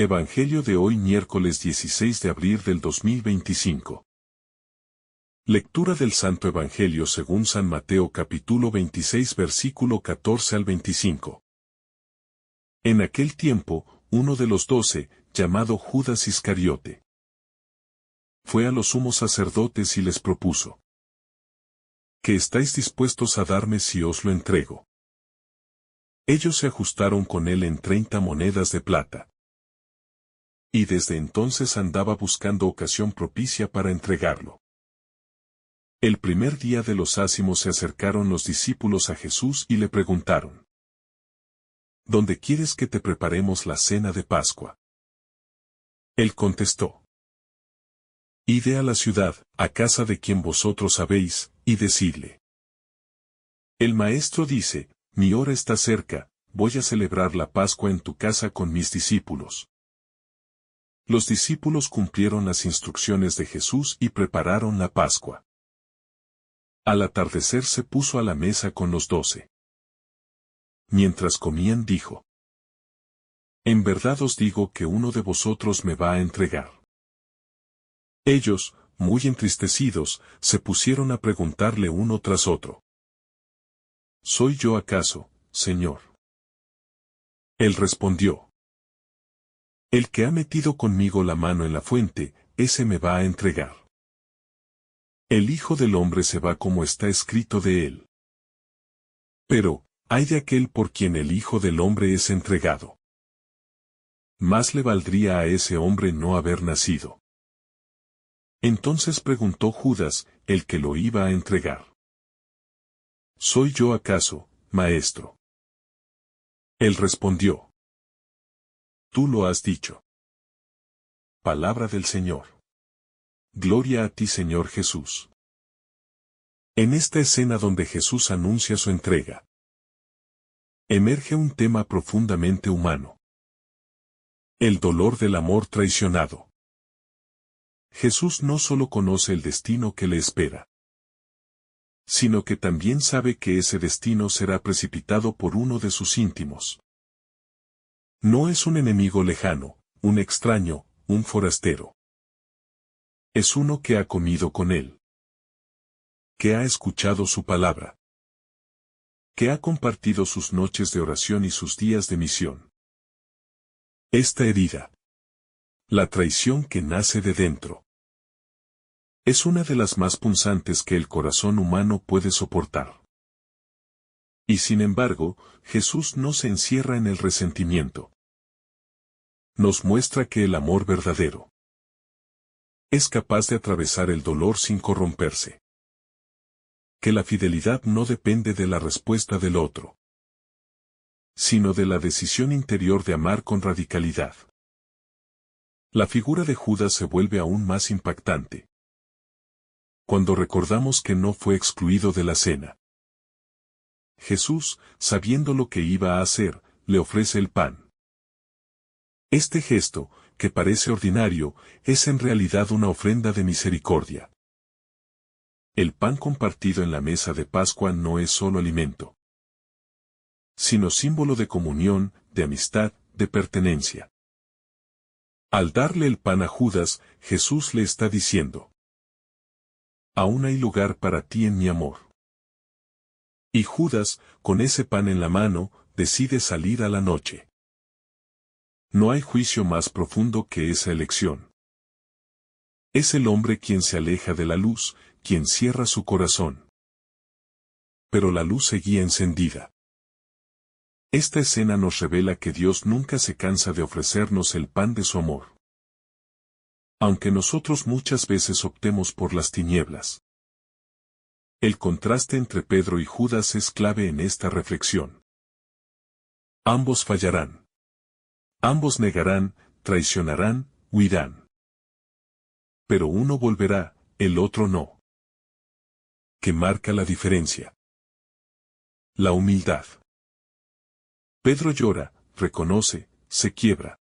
Evangelio de hoy miércoles 16 de abril del 2025. Lectura del Santo Evangelio según San Mateo capítulo 26 versículo 14 al 25. En aquel tiempo, uno de los 12, llamado Judas Iscariote, fue a los sumos sacerdotes y les propuso: ¿Qué estáis dispuestos a darme si os lo entrego? Ellos se ajustaron con él en 30 monedas de plata. Y desde entonces andaba buscando ocasión propicia para entregarlo. El primer día de los ázimos se acercaron los discípulos a Jesús y le preguntaron: ¿Dónde quieres que te preparemos la cena de Pascua? Él contestó: Id a la ciudad, a casa de quien vosotros sabéis, y decidle: El Maestro dice, mi hora está cerca, voy a celebrar la Pascua en tu casa con mis discípulos. Los discípulos cumplieron las instrucciones de Jesús y prepararon la Pascua. Al atardecer se puso a la mesa con los 12. Mientras comían dijo: En verdad os digo que uno de vosotros me va a entregar. Ellos, muy entristecidos, se pusieron a preguntarle uno tras otro: ¿Soy yo acaso, Señor? Él respondió: El que ha metido conmigo la mano en la fuente, ese me va a entregar. El Hijo del Hombre se va como está escrito de él. Pero, ay de aquel por quien el Hijo del Hombre es entregado. Más le valdría a ese hombre no haber nacido. Entonces preguntó Judas, el que lo iba a entregar: ¿Soy yo acaso, Maestro? Él respondió: Tú lo has dicho. Palabra del Señor. Gloria a ti, Señor Jesús. En esta escena donde Jesús anuncia su entrega, emerge un tema profundamente humano: el dolor del amor traicionado. Jesús no solo conoce el destino que le espera, sino que también sabe que ese destino será precipitado por uno de sus íntimos. No es un enemigo lejano, un extraño, un forastero. Es uno que ha comido con él, que ha escuchado su palabra, que ha compartido sus noches de oración y sus días de misión. Esta herida, la traición que nace de dentro, es una de las más punzantes que el corazón humano puede soportar. Y sin embargo, Jesús no se encierra en el resentimiento. Nos muestra que el amor verdadero es capaz de atravesar el dolor sin corromperse. Que la fidelidad no depende de la respuesta del otro, sino de la decisión interior de amar con radicalidad. La figura de Judas se vuelve aún más impactante cuando recordamos que no fue excluido de la cena. Jesús, sabiendo lo que iba a hacer, le ofrece el pan. Este gesto, que parece ordinario, es en realidad una ofrenda de misericordia. El pan compartido en la mesa de Pascua no es solo alimento, sino símbolo de comunión, de amistad, de pertenencia. Al darle el pan a Judas, Jesús le está diciendo: Aún hay lugar para ti en mi amor. Y Judas, con ese pan en la mano, decide salir a la noche. No hay juicio más profundo que esa elección. Es el hombre quien se aleja de la luz, quien cierra su corazón. Pero la luz seguía encendida. Esta escena nos revela que Dios nunca se cansa de ofrecernos el pan de su amor. Aunque nosotros muchas veces optemos por las tinieblas. El contraste entre Pedro y Judas es clave en esta reflexión. Ambos fallarán. Ambos negarán, traicionarán, huirán. Pero uno volverá, el otro no. ¿Qué marca la diferencia? La humildad. Pedro llora, reconoce, se quiebra.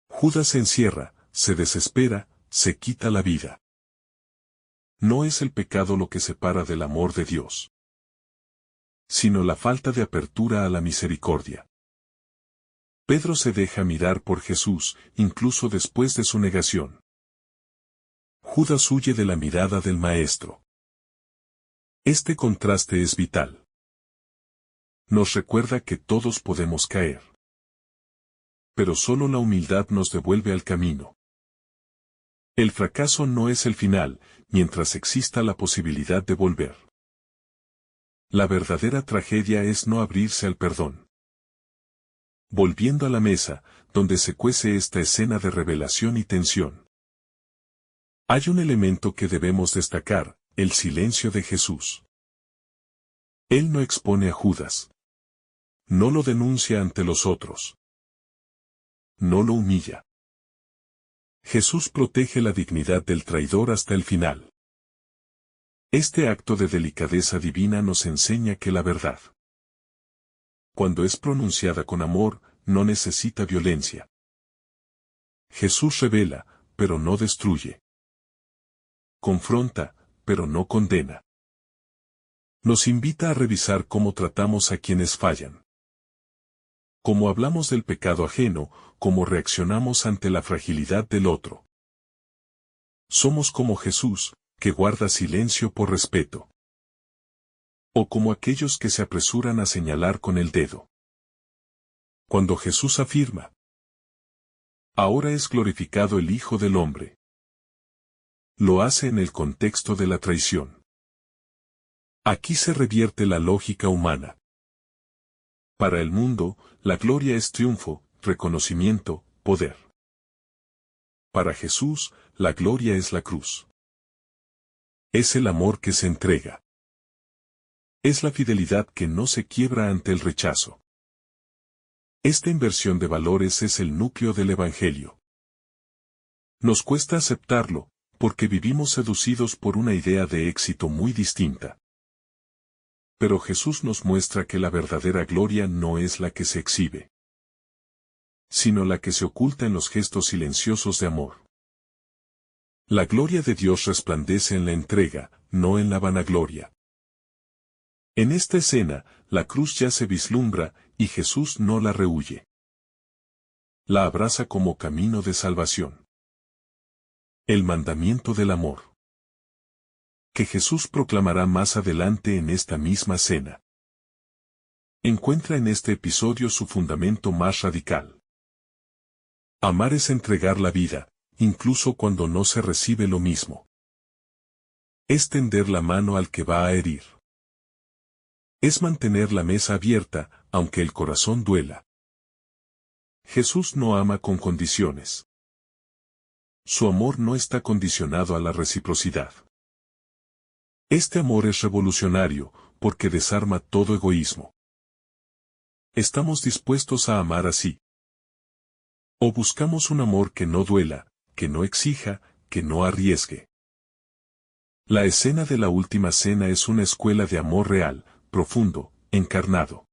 Judas se encierra, se desespera, se quita la vida. No es el pecado lo que separa del amor de Dios, sino la falta de apertura a la misericordia. Pedro se deja mirar por Jesús, incluso después de su negación. Judas huye de la mirada del Maestro. Este contraste es vital. Nos recuerda que todos podemos caer. Pero solo la humildad nos devuelve al camino. El fracaso no es el final, mientras exista la posibilidad de volver. La verdadera tragedia es no abrirse al perdón. Volviendo a la mesa, donde se cuece esta escena de revelación y tensión. Hay un elemento que debemos destacar, el silencio de Jesús. Él no expone a Judas. No lo denuncia ante los otros. No lo humilla. Jesús protege la dignidad del traidor hasta el final. Este acto de delicadeza divina nos enseña que la verdad, cuando es pronunciada con amor, no necesita violencia. Jesús revela, pero no destruye. Confronta, pero no condena. Nos invita a revisar cómo tratamos a quienes fallan. Cómo hablamos del pecado ajeno, cómo reaccionamos ante la fragilidad del otro. Somos como Jesús, que guarda silencio por respeto. O como aquellos que se apresuran a señalar con el dedo. Cuando Jesús afirma: ahora es glorificado el Hijo del Hombre. Lo hace en el contexto de la traición. Aquí se revierte la lógica humana. Para el mundo, la gloria es triunfo, reconocimiento, poder. Para Jesús, la gloria es la cruz. Es el amor que se entrega. Es la fidelidad que no se quiebra ante el rechazo. Esta inversión de valores es el núcleo del Evangelio. Nos cuesta aceptarlo, porque vivimos seducidos por una idea de éxito muy distinta. Pero Jesús nos muestra que la verdadera gloria no es la que se exhibe, sino la que se oculta en los gestos silenciosos de amor. La gloria de Dios resplandece en la entrega, no en la vanagloria. En esta escena, la cruz ya se vislumbra, y Jesús no la rehúye. La abraza como camino de salvación. El mandamiento del amor, que Jesús proclamará más adelante en esta misma cena, encuentra en este episodio su fundamento más radical. Amar es entregar la vida, incluso cuando no se recibe lo mismo. Es tender la mano al que va a herir. Es mantener la mesa abierta, aunque el corazón duela. Jesús no ama con condiciones. Su amor no está condicionado a la reciprocidad. Este amor es revolucionario, porque desarma todo egoísmo. ¿Estamos dispuestos a amar así? ¿O buscamos un amor que no duela, que no exija, que no arriesgue? La escena de la última cena es una escuela de amor real, profundo, encarnado.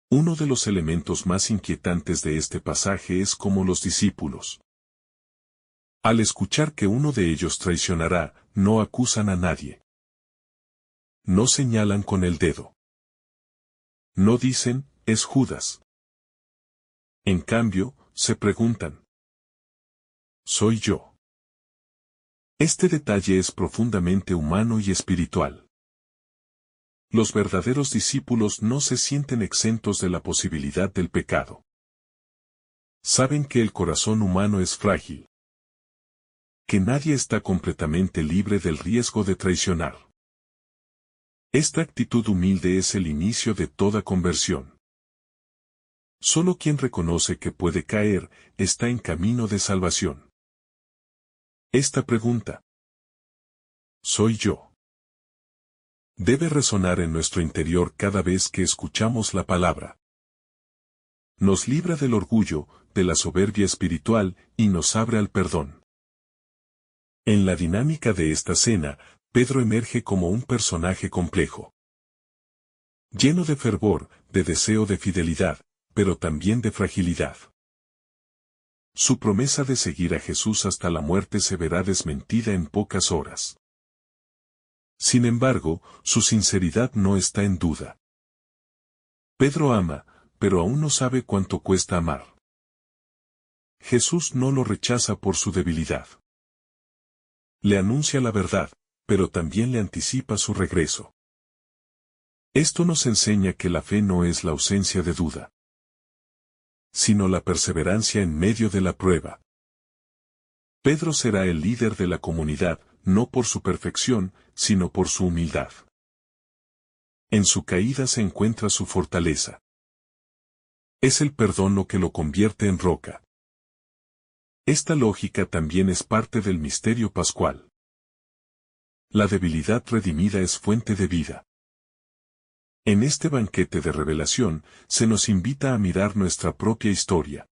Uno de los elementos más inquietantes de este pasaje es cómo los discípulos, al escuchar que uno de ellos traicionará, no acusan a nadie. No señalan con el dedo. No dicen, es Judas. En cambio, se preguntan: ¿soy yo? Este detalle es profundamente humano y espiritual. Los verdaderos discípulos no se sienten exentos de la posibilidad del pecado. Saben que el corazón humano es frágil, que nadie está completamente libre del riesgo de traicionar. Esta actitud humilde es el inicio de toda conversión. Solo quien reconoce que puede caer, está en camino de salvación. Esta pregunta: ¿soy yo?, debe resonar en nuestro interior cada vez que escuchamos la palabra. Nos libra del orgullo, de la soberbia espiritual, y nos abre al perdón. En la dinámica de esta cena, Pedro emerge como un personaje complejo. Lleno de fervor, de deseo de fidelidad, pero también de fragilidad. Su promesa de seguir a Jesús hasta la muerte se verá desmentida en pocas horas. Sin embargo, su sinceridad no está en duda. Pedro ama, pero aún no sabe cuánto cuesta amar. Jesús no lo rechaza por su debilidad. Le anuncia la verdad, pero también le anticipa su regreso. Esto nos enseña que la fe no es la ausencia de duda, sino la perseverancia en medio de la prueba. Pedro será el líder de la comunidad, no por su perfección, sino por su humildad. En su caída se encuentra su fortaleza. Es el perdón lo que lo convierte en roca. Esta lógica también es parte del misterio pascual. La debilidad redimida es fuente de vida. En este banquete de revelación, se nos invita a mirar nuestra propia historia.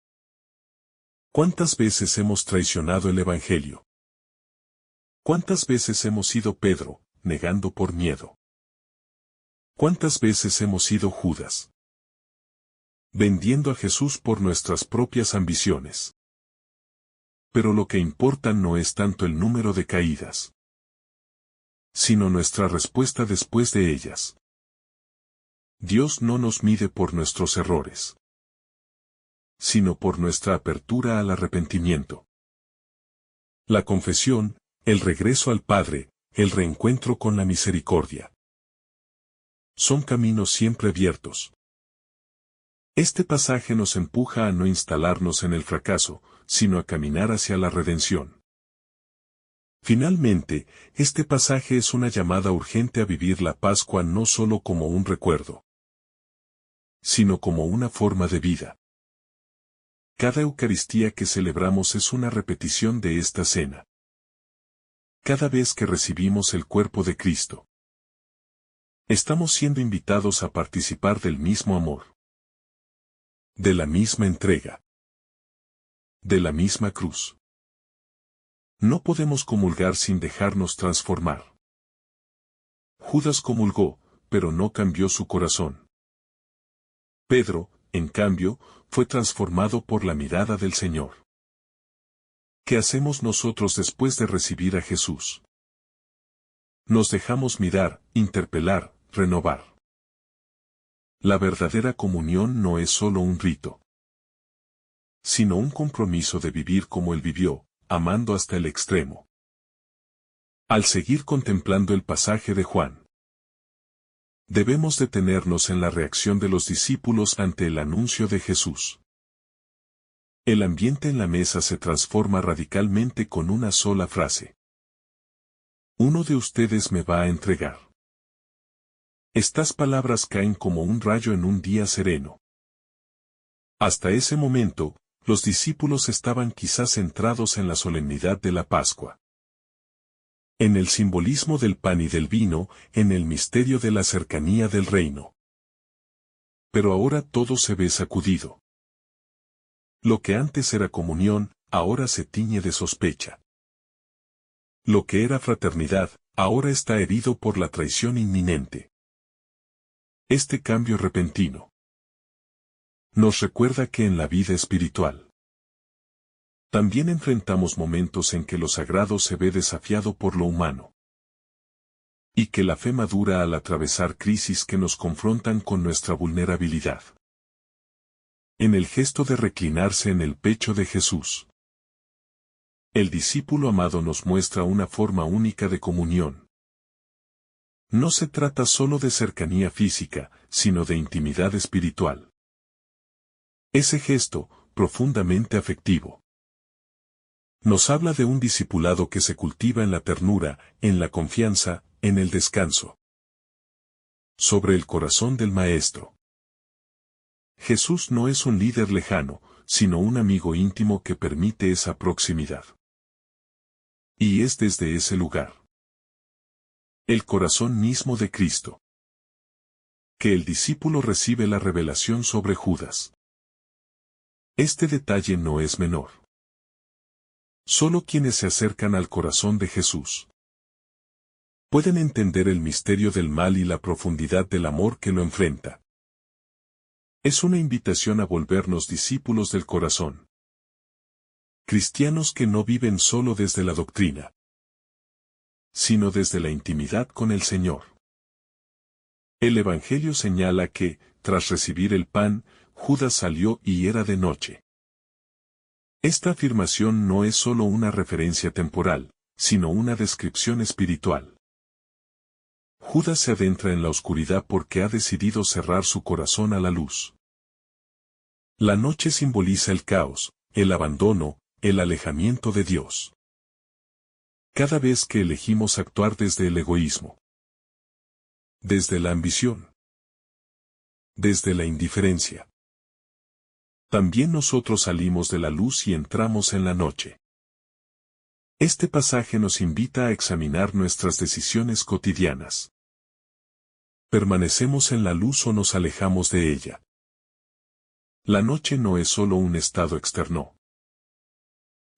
¿Cuántas veces hemos traicionado el Evangelio? ¿Cuántas veces hemos sido Pedro, negando por miedo? ¿Cuántas veces hemos sido Judas, vendiendo a Jesús por nuestras propias ambiciones? Pero lo que importa no es tanto el número de caídas, sino nuestra respuesta después de ellas. Dios no nos mide por nuestros errores, sino por nuestra apertura al arrepentimiento. La confesión, el regreso al Padre, el reencuentro con la misericordia. Son caminos siempre abiertos. Este pasaje nos empuja a no instalarnos en el fracaso, sino a caminar hacia la redención. Finalmente, este pasaje es una llamada urgente a vivir la Pascua no solo como un recuerdo, sino como una forma de vida. Cada Eucaristía que celebramos es una repetición de esta cena. Cada vez que recibimos el cuerpo de Cristo, estamos siendo invitados a participar del mismo amor, de la misma entrega, de la misma cruz. No podemos comulgar sin dejarnos transformar. Judas comulgó, pero no cambió su corazón. Pedro, en cambio, fue transformado por la mirada del Señor. ¿Qué hacemos nosotros después de recibir a Jesús? Nos dejamos mirar, interpelar, renovar. La verdadera comunión no es solo un rito, sino un compromiso de vivir como Él vivió, amando hasta el extremo. Al seguir contemplando el pasaje de Juan, debemos detenernos en la reacción de los discípulos ante el anuncio de Jesús. El ambiente en la mesa se transforma radicalmente con una sola frase. Uno de ustedes me va a entregar. Estas palabras caen como un rayo en un día sereno. Hasta ese momento, los discípulos estaban quizás centrados en la solemnidad de la Pascua, en el simbolismo del pan y del vino, en el misterio de la cercanía del reino. Pero ahora todo se ve sacudido. Lo que antes era comunión, ahora se tiñe de sospecha. Lo que era fraternidad, ahora está herido por la traición inminente. Este cambio repentino nos recuerda que en la vida espiritual también enfrentamos momentos en que lo sagrado se ve desafiado por lo humano, y que la fe madura al atravesar crisis que nos confrontan con nuestra vulnerabilidad. En el gesto de reclinarse en el pecho de Jesús, el discípulo amado nos muestra una forma única de comunión. No se trata solo de cercanía física, sino de intimidad espiritual. Ese gesto, profundamente afectivo, nos habla de un discipulado que se cultiva en la ternura, en la confianza, en el descanso. Sobre el corazón del Maestro. Jesús no es un líder lejano, sino un amigo íntimo que permite esa proximidad. Y es desde ese lugar, el corazón mismo de Cristo, que el discípulo recibe la revelación sobre Judas. Este detalle no es menor. Solo quienes se acercan al corazón de Jesús pueden entender el misterio del mal y la profundidad del amor que lo enfrenta. Es una invitación a volvernos discípulos del corazón. Cristianos que no viven solo desde la doctrina, sino desde la intimidad con el Señor. El Evangelio señala que, tras recibir el pan, Judas salió y era de noche. Esta afirmación no es solo una referencia temporal, sino una descripción espiritual. Judas se adentra en la oscuridad porque ha decidido cerrar su corazón a la luz. La noche simboliza el caos, el abandono, el alejamiento de Dios. Cada vez que elegimos actuar desde el egoísmo, desde la ambición, desde la indiferencia, también nosotros salimos de la luz y entramos en la noche. Este pasaje nos invita a examinar nuestras decisiones cotidianas. ¿Permanecemos en la luz o nos alejamos de ella? La noche no es solo un estado externo,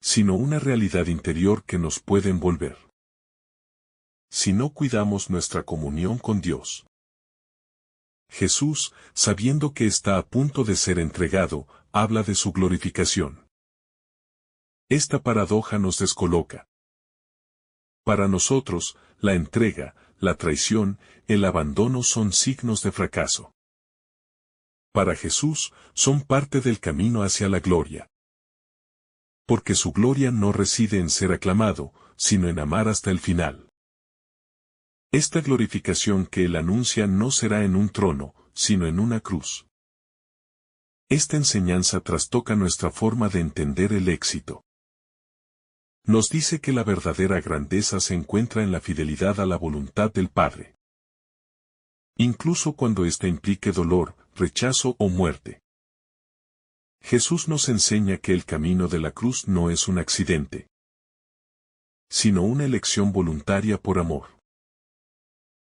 sino una realidad interior que nos puede envolver. Si no cuidamos nuestra comunión con Dios. Jesús, sabiendo que está a punto de ser entregado, habla de su glorificación. Esta paradoja nos descoloca. Para nosotros, la entrega, la traición, el abandono son signos de fracaso. Para Jesús, son parte del camino hacia la gloria. Porque su gloria no reside en ser aclamado, sino en amar hasta el final. Esta glorificación que él anuncia no será en un trono, sino en una cruz. Esta enseñanza trastoca nuestra forma de entender el éxito. Nos dice que la verdadera grandeza se encuentra en la fidelidad a la voluntad del Padre. Incluso cuando ésta implique dolor, rechazo o muerte. Jesús nos enseña que el camino de la cruz no es un accidente, sino una elección voluntaria por amor.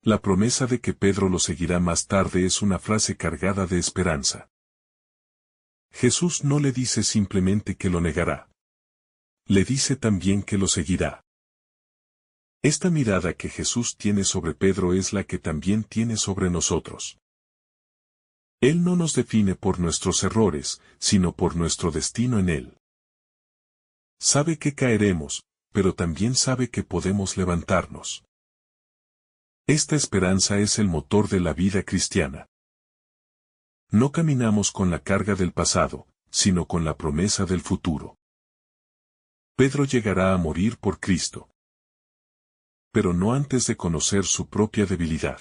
La promesa de que Pedro lo seguirá más tarde es una frase cargada de esperanza. Jesús no le dice simplemente que lo negará. Le dice también que lo seguirá. Esta mirada que Jesús tiene sobre Pedro es la que también tiene sobre nosotros. Él no nos define por nuestros errores, sino por nuestro destino en Él. Sabe que caeremos, pero también sabe que podemos levantarnos. Esta esperanza es el motor de la vida cristiana. No caminamos con la carga del pasado, sino con la promesa del futuro. Pedro llegará a morir por Cristo. Pero no antes de conocer su propia debilidad.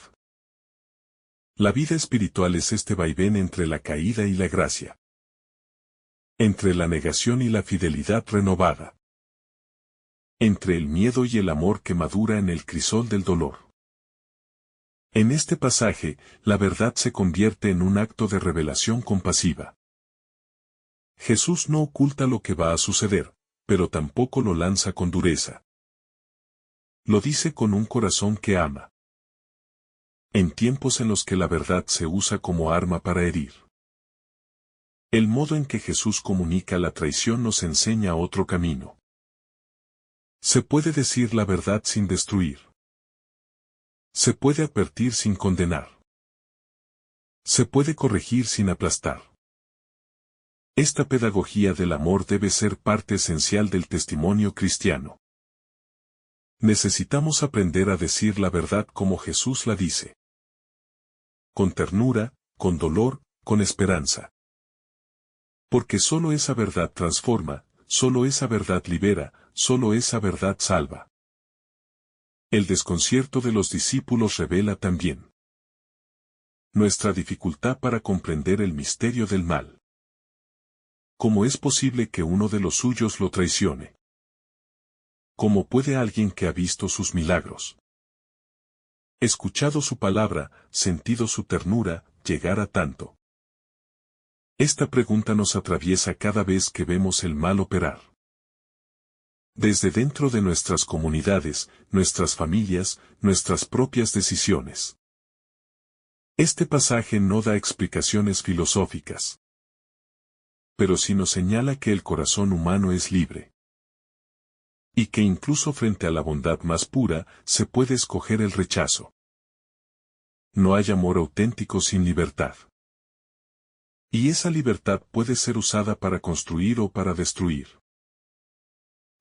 La vida espiritual es este vaivén entre la caída y la gracia. Entre la negación y la fidelidad renovada. Entre el miedo y el amor que madura en el crisol del dolor. En este pasaje, la verdad se convierte en un acto de revelación compasiva. Jesús no oculta lo que va a suceder, pero tampoco lo lanza con dureza. Lo dice con un corazón que ama. En tiempos en los que la verdad se usa como arma para herir. El modo en que Jesús comunica la traición nos enseña otro camino. Se puede decir la verdad sin destruir. Se puede advertir sin condenar. Se puede corregir sin aplastar. Esta pedagogía del amor debe ser parte esencial del testimonio cristiano. Necesitamos aprender a decir la verdad como Jesús la dice. Con ternura, con dolor, con esperanza. Porque solo esa verdad transforma, solo esa verdad libera, solo esa verdad salva. El desconcierto de los discípulos revela también nuestra dificultad para comprender el misterio del mal. ¿Cómo es posible que uno de los suyos lo traicione? ¿Cómo puede alguien que ha visto sus milagros, escuchado su palabra, sentido su ternura, llegar a tanto? Esta pregunta nos atraviesa cada vez que vemos el mal operar. Desde dentro de nuestras comunidades, nuestras familias, nuestras propias decisiones. Este pasaje no da explicaciones filosóficas. Pero sí nos señala que el corazón humano es libre. Y que incluso frente a la bondad más pura, se puede escoger el rechazo. No hay amor auténtico sin libertad. Y esa libertad puede ser usada para construir o para destruir.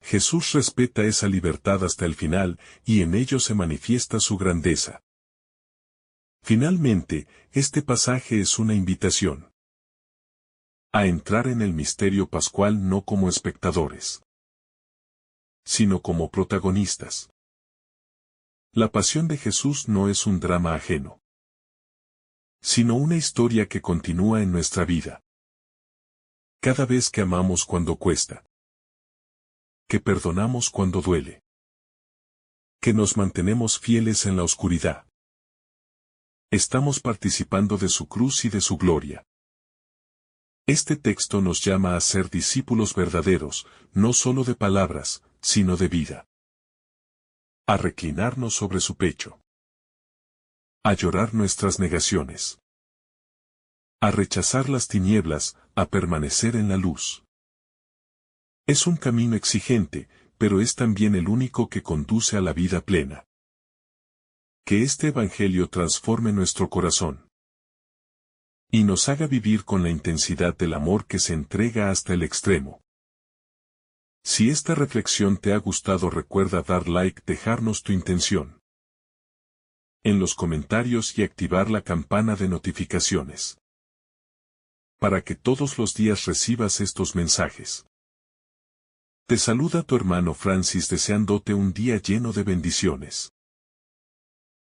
Jesús respeta esa libertad hasta el final, y en ello se manifiesta su grandeza. Finalmente, este pasaje es una invitación. a entrar en el misterio pascual no como espectadores, sino como protagonistas. La pasión de Jesús no es un drama ajeno, sino una historia que continúa en nuestra vida. Cada vez que amamos cuando cuesta, que perdonamos cuando duele, que nos mantenemos fieles en la oscuridad, estamos participando de su cruz y de su gloria. Este texto nos llama a ser discípulos verdaderos, no solo de palabras, sino de vida. A reclinarnos sobre su pecho. A llorar nuestras negaciones. A rechazar las tinieblas, a permanecer en la luz. Es un camino exigente, pero es también el único que conduce a la vida plena. Que este Evangelio transforme nuestro corazón y nos haga vivir con la intensidad del amor que se entrega hasta el extremo. Si esta reflexión te ha gustado, recuerda dar like, dejarnos tu intención en los comentarios y activar la campana de notificaciones para que todos los días recibas estos mensajes. Te saluda tu hermano Francis deseándote un día lleno de bendiciones.